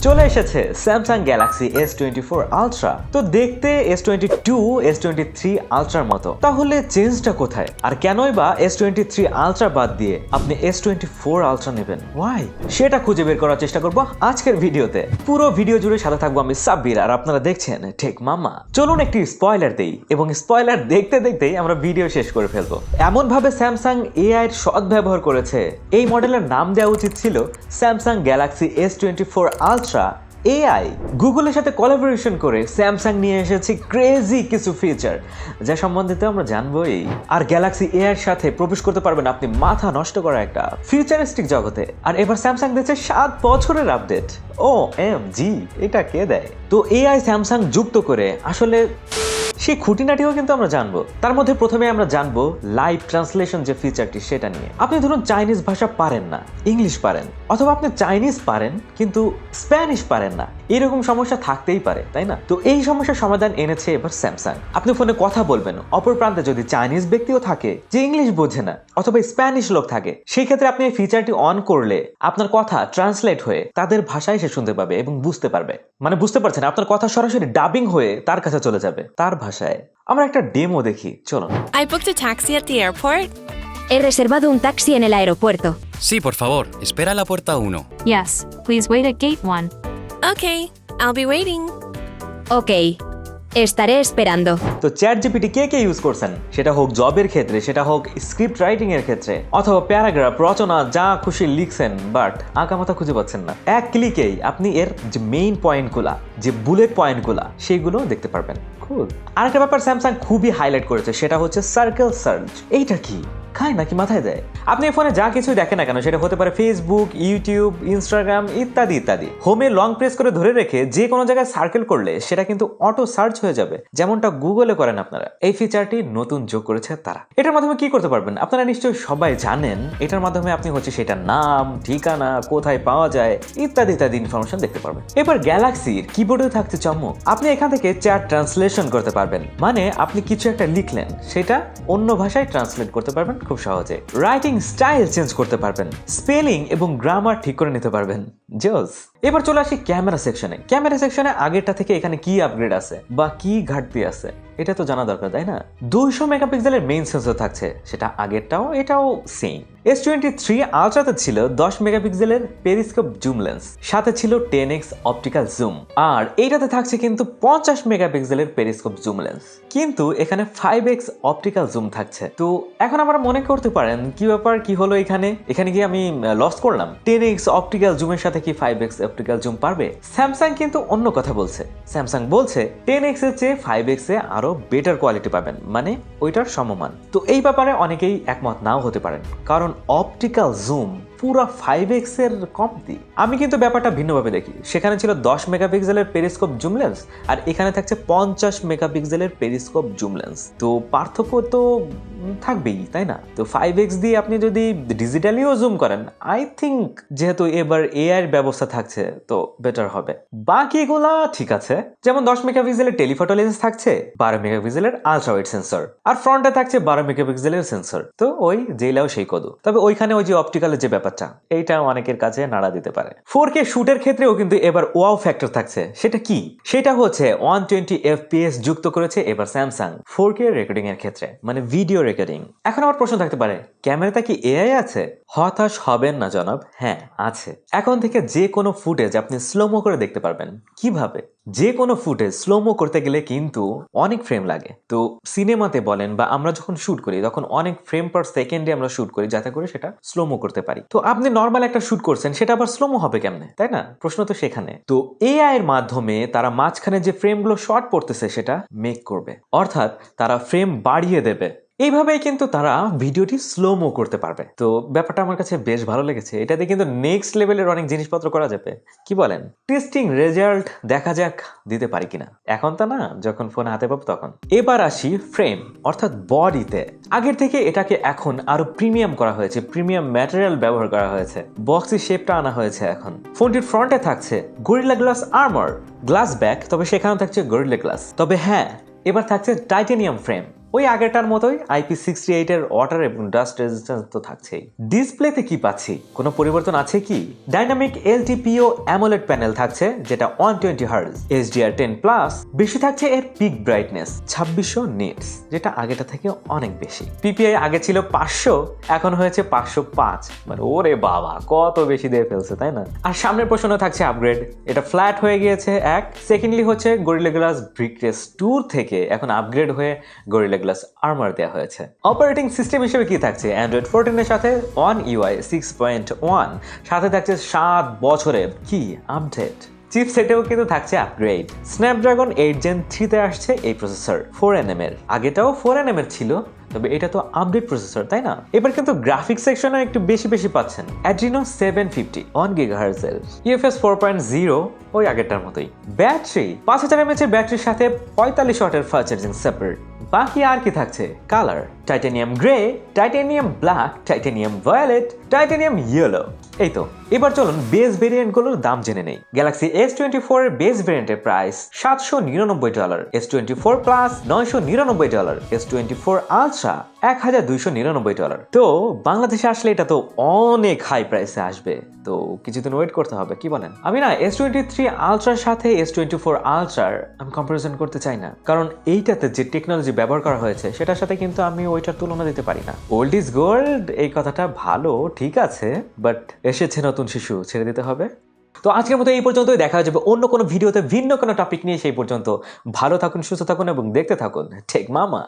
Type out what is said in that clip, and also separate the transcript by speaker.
Speaker 1: চলে এসেছে Samsung Galaxy S24 ultra. তো দেখতে S22 S23 আলট্রার মতো, তাহলে চেঞ্জটা কোথায়? আর কেনই বা S23 আলট্রা বাদ দিয়ে আপনি S24 আলট্রা নেবেন? ওয়াই? সেটা খুঁজে বের করার চেষ্টা করব আজকের ভিডিওতে। পুরো ভিডিও জুড়ে সাথে থাকবো আমি সাব্বির, আর আপনারা দেখছেন টেক মামা। চলুন একটি স্পয়লার দেই, এবং স্পয়লার দেখতে দেখতেই আমরা ভিডিও শেষ করে ফেলবো। এমন ভাবে স্যামসাং এআই এর সৎ ব্যবহার করেছে, এই মডেলের নাম দেওয়া উচিত ছিল Samsung Galaxy S24 ultra AI. গুগলের সাথে কোলাবোরেশন করে স্যামসাং নিয়ে এসেছে ক্রেজি কিছু ফিচার, যা সম্বন্ধে আমরা জানবোই। আর গ্যালাক্সি এআই এর সাথে প্রবেশ করতে পারবেন আপনি মাথা নষ্ট করা একটা ফিউচারিস্টিক জগতে। আর এবার স্যামসাং দিচ্ছে 7 বছরের আপডেট। OMG, এটা কে দেয়? তো এআই স্যামসাং যুক্ত করে আসলে সেই খুঁটিনাটিও কিন্তু আমরা জানবো। তার মধ্যে প্রথমে আমরা জানবো লাইভ ট্রান্সলেশন যে ফিচারটি, সেটা নিয়ে। আপনি ধরুন চাইনিজ ভাষা পারেন না, ইংলিশ পারেন, অথবা আপনি চাইনিজ পারেন কিন্তু স্প্যানিশ পারেন না, এরকম সমস্যা থাকতেই পারে, তাই না? তো এই সমস্যার সমাধান এনেছে এবার স্যামসাং। আপনি ফোনে কথা বলবেন, অপর প্রান্তে যদি চাইনিজ ব্যক্তিও থাকে যে ইংলিশ বোঝে না, অথবা স্প্যানিশ লোক থাকে, সেই ক্ষেত্রে আপনি এই ফিচারটি অন করলে আপনার কথা ট্রান্সলেট হয়ে তাদের ভাষায় সে শুনতে পাবে এবং বুঝতে পারবে। মানে বুঝতে পারছেন, আপনার কথা সরাসরি ডাবিং হয়ে তার কাছে চলে যাবে, তার ভাষায়। আমরা একটা ডেমো দেখি, চলুন।
Speaker 2: I booked a taxi at the airport.
Speaker 3: He reservado un taxi en el aeropuerto.
Speaker 4: Sí, por favor, espera a la puerta 1.
Speaker 5: Yes, please wait at gate 1.
Speaker 2: Okay, I'll be waiting.
Speaker 3: Ok. Estaré esperando.
Speaker 1: তো chat GPT কে কে use করছেন? সেটা হোক জবের ক্ষেত্রে, সেটা হোক script writing এর ক্ষেত্রে, অথবা প্যারাগ্রাফ রচনা যা খুশি লিখছেন, বাট আঁকামাথা খুঁজে পাচ্ছেন না। এক ক্লিকেই আপনি এর যে মেইন পয়েন্টগুলা, যে বুলেট পয়েন্টগুলা, সেগুলো দেখতে পারবেন। কুল। আরেকটা ব্যাপার স্যামসাং খুবই হাইলাইট করেছে, সেটা হচ্ছে সার্কেল সার্চ। এইটা কি খায় নাকি মাথায় দেয়? আপনি ফোনে যা কিছু দেখেন না কেন, সেটা হতে পারে ফেসবুক, ইউটিউব, ইনস্টাগ্রাম ইত্যাদি ইত্যাদি, হোমে লং প্রেস করে ধরে রেখে যে কোনো জায়গায় সার্কেল করলে সেটা কিন্তু অটো সার্চ হয়ে যাবে, যেমনটা গুগলে করেন আপনারা। এই ফিচারটি নতুন যোগ করেছে তারা। এটার মাধ্যমে কি করতে পারবেন আপনারা নিশ্চয়ই সবাই জানেন। এটার মাধ্যমে আপনি হচ্ছে সেটার নাম, ঠিকানা, কোথায় পাওয়া যায় ইত্যাদি ইত্যাদি ইনফরমেশন দেখতে পারবেন। এবার গ্যালাক্সির কিবোর্ডে থাকছে চমক, আপনি এখান থেকে চ্যাট ট্রান্সলেশন করতে পারবেন। মানে আপনি কিছু একটা লিখলেন, সেটা অন্য ভাষায় ট্রান্সলেট করতে পারবেন খুব সহজে। রাইটিং স্টাইল চেঞ্জ করতে পারবেন, স্পেলিং এবং গ্রামার ঠিক করে নিতে পারবেন। জোস। এবার চলে আসি ক্যামেরা সেকশনে। ক্যামেরা সেকশনে আগেরটা থেকে এখানে কি আপগ্রেড আছে বা কি ঘাটতি আছে, এটা তো জানা দরকার, তাই না? 200 মেগাপিক্সেলের মেইন সেন্সর থাকছে, সেটা আগেরটাও এটাও সেম। S23 আলট্রাতে ছিল 10 মেগাপিক্সেলের পেরিস্কোপ জুম লেন্স, সাথে ছিল 10x অপটিক্যাল জুম। আর এইটাতে থাকছে কিন্তু 50 মেগাপিক্সেলের পেরিস্কোপ জুম লেন্স, কিন্তু এখানে 5x অপটিক্যাল জুম থাকছে। তো এখন আমরা মনে করতে পারেন কি ব্যাপার, কি হলো এখানে কি আমি লস করলাম? 10x অপটিক্যাল জুমের সাথে কি 5x অপটিক্যাল জুম পারবে? স্যামসাং কিন্তু অন্য কথা বলছে। স্যামসাং বলছে 10x এর চেয়ে 5x এ আরো বেটার কোয়ালিটি পাবেন, মানে ওইটার সমমান। তো এই ব্যাপারে অনেকেই একমত নাও হতে পারেন, কারণ অপটিক্যাল জুম পুরো 5x এর কমতি। আমি কিন্তু ব্যাপারটা ভিন্নভাবে দেখি। সেখানে ছিল 10 মেগাপিক্সেলের পেরিস্কোপ জুম লেন্স, আর এখানে থাকছে 50 মেগাপিক্সেলের পেরিস্কোপ জুম লেন্স। তো পার্থক্য তো থাকবেই, তাই না? তো 5x দিয়ে আপনি যদি ডিজিটালিও জুম করেন, আই থিঙ্ক যেহেতু এবার এআই এর ব্যবস্থা থাকছে, তো বেটার হবে। বাকিগুলা ঠিক আছে, যেমন 10 মেগাপিক্সেলের টেলিফটো লেন্স থাকছে, 12 মেগাপিক্সেলের আলট্রা ওয়াইড সেন্সর, আর ফ্রন্টে থাকছে 12 মেগাপিক্সেলের সেন্সর। তো ওই জেলাও সেই কদু। তবে ওইখানে ওই যে অপটিক্যালের যে ব্যাপারটা, এইটা অনেকের কাছে নাড়া দিতে পারে। 4K শুটের ক্ষেত্রেও কিন্তু এবার ওয়াও ফ্যাক্টর থাকছে। সেটা কি? সেটা হচ্ছে 120 FPS যুক্ত করেছে এবার স্যামসাং 4K রেকর্ডিং এর ক্ষেত্রে, মানে ভিডিও রেকর্ডিং। এখন আমার প্রশ্ন থাকতে পারে, ক্যামেরাতে কি এআই আছে? হতাশ হবেন না জনাব, হ্যাঁ আছে। এখন থেকে যে কোনো ফুটেজ আপনি স্লোমো করে দেখতে পারবেন। কিভাবে? যে কোনো ফুটেজ স্লোমো করতে গেলে কিন্তু অনেক ফ্রেম লাগে। তো সিনেমাতে বলেন বা আমরা যখন শুট করি, তখন অনেক ফ্রেম পার সেকেন্ডে আমরা শুট করি, যাতে করে সেটা স্লোমো করতে পারি। তো আপনি নর্মাল একটা শুট করছেন, সেটা আবার স্লোমো হবে কেমনে, তাই না? প্রশ্ন তো সেখানে। তো এআই এর মাধ্যমে তারা মাঝখানে যে ফ্রেমগুলো শর্ট পড়তেছে সেটা মেক করবে, অর্থাৎ তারা ফ্রেম বাড়িয়ে দেবে। এইভাবেই কিন্তু তারা ভিডিওটি স্লোমো করতে পারবে। তো ব্যাপারটা আমার কাছে বেশ ভালো লেগেছে। এটাতে কিন্তু নেক্সট লেভেলের অনেক জিনিসপত্র করা যাবে। কি বলেন? টেস্টিং রেজাল্ট দেখা যাক দিতে পারি কিনা। এখন তো না, যখন ফোন হাতে পাবো তখন। এবার আসি ফ্রেম অর্থাৎ বডিতে। আগের থেকে এটাকে এখন আরো প্রিমিয়াম করা হয়েছে, প্রিমিয়াম ম্যাটেরিয়াল ব্যবহার করা হয়েছে, বক্সি শেপটা আনা হয়েছে এখন। ফোনটির ফ্রন্টে থাকছে gorilla glass armour, glass back, তবে সেখানেও থাকছে গরিলা গ্লাস। তবে হ্যাঁ, এবার থাকছে টাইটানিয়াম ফ্রেম। ওই আগেরটার মতোই IP68 এর ওয়াটার এবং ডাস্ট রেজিস্ট্যান্স তো থাকছেই। ডিসপ্লেতে কি পাচ্ছি, কোনো পরিবর্তন আছে কি? ডাইনামিক LTPO অ্যামোলেড প্যানেল থাকছে যেটা 120 Hz, HDR10 প্লাস, বেশি থাকছে এর পিক ব্রাইটনেস 2600 নিটস, যেটা আগেটা থেকে অনেক বেশি। PPI আগে ছিল 500, এখন হয়েছে 505, মানে ওরে বাবা কত বেশি দিয়ে ফেলছে তাই না? আর সামনের পোর্শনে থাকছে আপগ্রেড, এটা ফ্ল্যাট হয়ে গিয়েছে এক। সেকেন্ডলি হচ্ছে গরিলা গ্লাস ব্রিকলেস 2 থেকে এখন আপগ্রেড হয়ে গরিলা গ্লাস আর্মার দেওয়া হয়েছে। অপারেটিং সিস্টেম হিসেবে কি থাকছে? অ্যান্ড্রয়েড 14 এর সাথে One UI 6.1, সাথে থাকছে 7 বছরের কি আপডেট। চিপসেটেও কিন্তু থাকছে আপগ্রেড, স্ন্যাপড্রাগন 8 Gen 3 তে আসছে এই প্রসেসর 4nm এর, আগেটাও 4nm এর ছিল, তবে এটা তো আপডেট প্রসেসর তাই না? এবার কিন্তু গ্রাফিক্স সেকশনে একটু বেশি পাচ্ছেন, Adreno 750 1 GHz এর, UFS 4.0 ওই আগেরটার মতোই। ব্যাটারি 5000 mAh এর ব্যাটারির সাথে 45 ওয়াটের ফাস্ট চার্জিং সাপোর্ট। বাকি আর কি থাকছে? Colour titanium grey, titanium black, titanium violet, titanium yellow. এই তো, এবার চলুন বেস ভেরিয়েন্টগুলোর দাম জেনে নেই। গ্যালাক্সি S24 এর বেস ভেরিয়েন্টের price $799, S24 plus $999, S24 ultra $1299। তো বাংলাদেশে আসলে এটা তো অনেক হাই প্রাইসে আসবে, তো কিছুদিন ওয়েট করতে হবে, কি বলেন? আমি না S23 আলট্রার সাথে S24 আলট্রার আমি কম্পারিজন করতে চাই না, কারণ এইটাতে যে টেকনোলজি ব্যবহার করা হয়েছে সেটার সাথে কিন্তু আমি ওইটার তুলনা দিতে পারি না। ওল্ড ইজ গোল্ড, এই কথাটা ভালো ঠিক আছে, বাট এসেছে নতুন শিশু, ছেড়ে দিতে হবে। তো আজকের মতো এই পর্যন্তই, দেখা যাবে অন্য কোনো ভিডিওতে ভিন্ন কোনো টপিক নিয়ে। সেই পর্যন্ত ভালো থাকুন, সুস্থ থাকুন এবং দেখতে থাকুন টেক মামা।